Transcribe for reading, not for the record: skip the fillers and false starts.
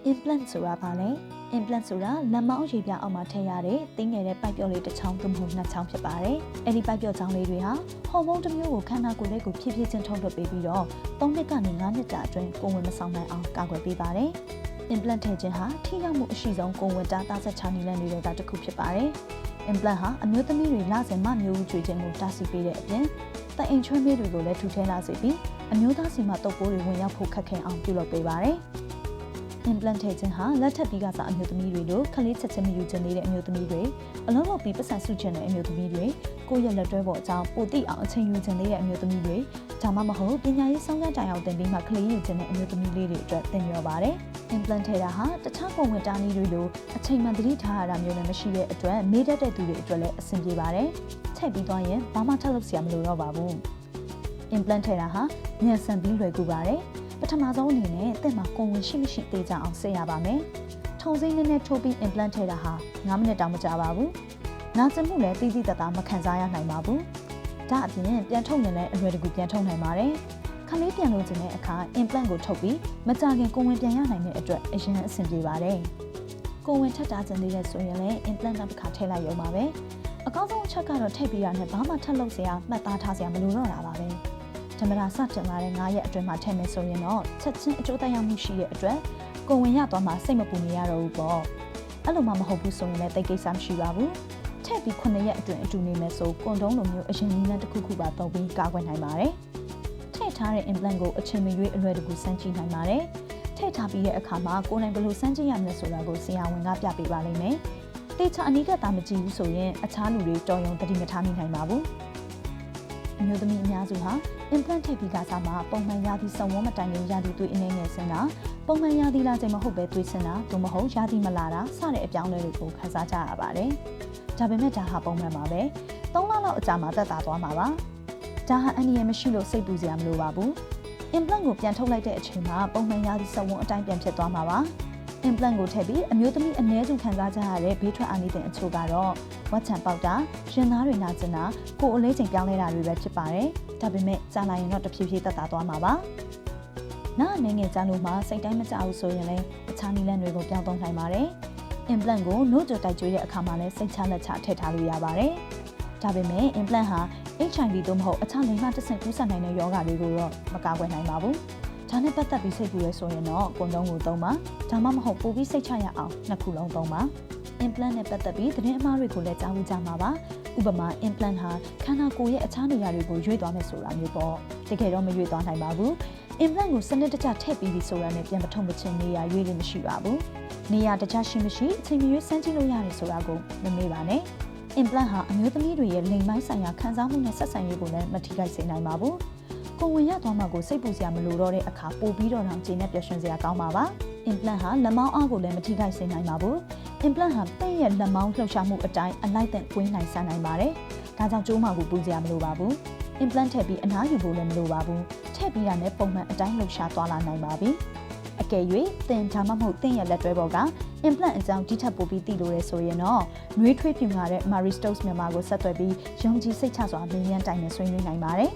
implant ဆိုတာဘာလဲ implant ဆိုတာလက်မောင်းရေပြားအောက်မှာထည့်ရတဲ့တင်းငယ်တဲ့ပိုက်ပြော့လေးတစ်ချောင်းသို့မဟုတ်နှစ်ချောင်းဖြစ်ပါတယ်အဲ့ဒီပိုက်ပြော့ချောင်းလေးတွေဟာဟော်မုန်းတစ်မျိုးကိုခန္ဓာကိုယ်လေးကိုဖြည်းဖြည်းချင်းထုတ်လွှတ်ပေးပြီးတော့3နှစ်ကနေ5နှစ်ကြာအတွင်းကိုယ်ဝင်မဆောင်နိုင်အောင်ကာကွယ်ပေးပါတယ် implant ထည့်ခြင်းဟာထိရောက်မှုအရှိဆုံးကိုယ်ဝင်တာသားဆက်ချနည်းလမ်းတွေကတစ်ခုဖြစ်ပါတယ် implant ဟာအမျိုးသမီးတွေလစဉ်မမျိုးဦးကျွေးခြင်းကိုတားဆီးပေးတဲ့အပြင်တအိမ်ချွေးမေးတွေကိုလည်းထူထဲလာစေပြီးအမျိုးသားစီမှာတုပ်ပိုးတွေဝင်ရောက်ဖို့ခက်ခဲအောင်ပြုလုပ်ပေးပါတယ် implant ထည့်ခြင်းဟာလက်ထပ်ပြီးကစားအမျိုးသမီးတွေလိုခလေးချက်ချင်းမယူခြင်းတဲ့အမျိုးသမီးတွေအလုံးလုံးပြီးပတ်စံစုခြင်းတဲ့အမျိုးသမီးတွေကိုယ့်ရဲ့လက်တွဲပေါ်အကြောင်းပိုတိအောင်အချိန်ယူခြင်းတဲ့အမျိုးသမီးတွေဒါမှမဟုတ်ပညာရေးဆောင်ကတိုင်အောင်တင်ပြီးမှခလေးယူခြင်းတဲ့အမျိုးသမီးလေးတွေအတွက်သင်ရောပါတယ် implant ထည့်တာဟာတခြားပုံဝင်တာနည်းတွေလိုအချိန်မှန်သတိထားရတာမျိုးလည်းမရှိတဲ့အတွက်မေးတတ်တဲ့သူတွေအတွက်လည်းအဆင်ပြေပါတယ်ထည့်ပြီးသွားရင်ဘာမှထပ်လုပ်စရာမလိုတော့ပါဘူး implant ထည့်တာဟာမြန်ဆန်ပြီးလွယ်ကူပါတယ်ပထမဆုံးအနေနဲ့အသက်မှာကိုယ်ဝင်ရှိမရှိသေးကြအောင်ဆက်ရပါမယ်။ထုံစိမ့်နဲ့ထိုးပြီး implant ထည့်တာဟာ9မိနစ်တောင်မကြာပါဘူး။နာကျင်မှုလည်းတိတိတတ်တာမခံစားရနိုင်ပါဘူး။ဒါအပြင်ပြန်ထုတ်ရင်လည်းအလွယ်တကူပြန်ထုတ်နိုင်ပါတယ်။ခလေးပြန်လို့ခြင်းတဲ့အခါ implant ကိုထုတ်ပြီးမကြာခင်ကိုယ်ဝင်ပြန်ရနိုင်တဲ့အတွက်အရင်အဆင်ပြေပါတယ်။ကိုယ်ဝင်ထပ်တာခြင်းသေးတဲ့ဆိုရင်လည်း implant နောက်တစ်ခါထည့်လိုက်ရုံပါပဲ။အကောင်းဆုံးအချက်ကတော့ထည့်ပြီးရတဲ့ဘာမှထပ်လုပ်စရာမှတ်သားထားစရာမလိုတော့တာပါပဲ။ဓမ္မရာစတင်လာတဲ့9ရက်အတွင်းမှာထည့်မယ်ဆိုရင်တော့ချက်ချင်းအကျိုးသက်ရောက်မှုရှိတဲ့အတွက်ကိုယ်ဝင်ရသွားမှစိတ်မပူနေရတော့ဘူးပေါ့အဲ့လိုမှမဟုတ်ဘူးဆိုရင်လည်းတိတ်ကိစ္စမရှိပါဘူးထည့်ပြီး9ရက်အတွင်းအတူနေမယ်ဆိုကွန်တုံးလိုမျိုးအရင်နည်းနဲ့တစ်ခုခုပါသုံးပြီးကာကွယ်နိုင်ပါတယ်ထည့်ထားတဲ့ implant ကိုအချိန်မရွေးအလွယ်တကူစမ်းကြည့်နိုင်ပါတယ်ထည့်ထားပြီးတဲ့အခါမှာကိုယ်တိုင်ဘယ်လိုစမ်းကြည့်ရမလဲဆိုတာကိုဆရာဝန်ကပြပေးပါလိမ့်မယ်တေချာအနီးကတာမကြည့်ဘူးဆိုရင်အခြားလူတွေတော်ရုံတတိမထားမိနိုင်ပါဘူးအမျိုးသမီးအများစုဟာ implant ထည့်ပြီးကစားမှာပုံမှန်ရာသီစုံဝန်းမတိုင်ခင်ရာသီသွေးအနေငယ်ဆင်းတာပုံမှန်ရာသီလာချိန်မဟုတ်ပဲသွေးဆင်းတာသို့မဟုတ်ရာသီမလာတာစတဲ့အပြောင်းအလဲတွေကိုခံစားကြရပါတယ်။ဒါပေမဲ့ဒါဟာပုံမှန်ပါပဲ။3လလောက်အကြာမှာသက်သာသွားမှာပါ။ဒါဟာအန္တရာယ်မရှိလို့စိတ်ပူစရာမလိုပါဘူး။ implant ကိုပြန်ထုတ်လိုက်တဲ့အချိန်မှာပုံမှန်ရာသီစုံဝန်းအတိုင်းပြန်ဖြစ်သွားမှာပါ။ implant ကိုထည့်ပြီးအမျိုးသမီးအနည်းစုခံစားကြရတဲ့ဘေးထွက်အာနိသင်အချို့ကတော့ဝက်ချံပေါက်တာရင်သားတွေနာကျင်တာကိုယ်အလေးချိန်ပြောင်းလဲတာတွေပဲဖြစ်ပါတယ်။ဒါပေမဲ့ကြာလာရင်တော့တဖြည်းဖြည်းသက်သာသွားမှာပါ။နားအနေငယ်ကြာလို့မှစိတ်တိုင်းမကျဘူးဆိုရင်လည်းအခြားနည်းလမ်းတွေကိုပြောင်းသုံးနိုင်ပါတယ်။ implant ကိုနှုတ်ကြတိုက်ကျွေးတဲ့အခါမှာလည်းစိတ်ချလက်ချထည့်ထားလို့ရပါတယ်။ဒါပေမဲ့ implant ဟာ HIV သို့မဟုတ်အခြားလိင်မတစ်ဆင့်ကူးစက်နိုင်တဲ့ရောဂါတွေကိုတော့မကာကွယ်နိုင်ပါဘူး။ဒါနဲ့ပတ်သက်ပြီးစိတ်ပူရဲဆိုရင်တော့ကွန်ဒုံးကိုသုံးပါဒါမှမဟုတ်ပိုပြီးစိတ်ချရအောင်နှစ်ခုလုံးသုံးပါ implant နဲ့ပတ်သက်ပြီးသတင်းအမှားတွေကိုလည်းကြားဖို့ကြမှာပါဥပမာ implant ဟာခန္ဓာကိုယ်ရဲ့အခြားနေရာတွေကိုရွေ့သွားမယ်ဆိုတာမျိုးပေါ့တကယ်တော့မရွေ့သွားနိုင်ပါဘူး implant ကိုစနစ်တကျထည့်ပြီးပြီဆိုတာနဲ့ပြန်မထုံမချင်းနေရာရွေ့လို့မရှိပါဘူးနေရာတခြားရှိမရှိအချိန်မရွေးစမ်းကြည့်လို့ရတယ်ဆိုတာကိုမမေ့ပါနဲ့ implant ဟာအမျိုးသမီးတွေရဲ့လိင်ပိုင်းဆိုင်ရာခံစားမှုနဲ့ဆက်ဆံရေးကိုလည်းမထိခိုက်စေနိုင်ပါဘူးကိုဝင်ရသွားမှကိုစိတ်ပူစရာမလိုတော့တဲ့အခါပို့ပြီးတော့တောင်ခြေနဲ့ပျော်ရွှင်စရာကောင်းပါပါ implant ဟာလက်မောင်းအားကိုလည်းမထိခိုက်စေနိုင်ပါဘူး implant ဟာတဲ့ရဲ့လက်မောင်းလှုပ်ရှားမှုအတိုင်းအလိုက်တဲ့ကွင်းနိုင်ဆန်းနိုင်ပါတယ်ဒါကြောင့်ကျိုးမကိုပူစရာမလိုပါဘူး implant ထည့်ပြီးအနားယူဖို့လည်းမလိုပါဘူးထည့်ပြီးတာနဲ့ပုံမှန်အတိုင်းလှုပ်ရှားသွားလာနိုင်ပါပြီအကယ်၍သင်ဒါမှမဟုတ်သင်ရဲ့လက်တွဲပေါ်က implant အကြောင်းဒီထက်ပိုပြီးသိလို့ရဆိုရင်တော့နှွေးထွေးပြူငါတဲ့ Marie Stokes မြန်မာကိုဆက်သွယ်ပြီးယုံကြည်စိတ်ချစွာမြင်မြန်တိုင်နဲ့ဆွေးနွေးနိုင်ပါတယ်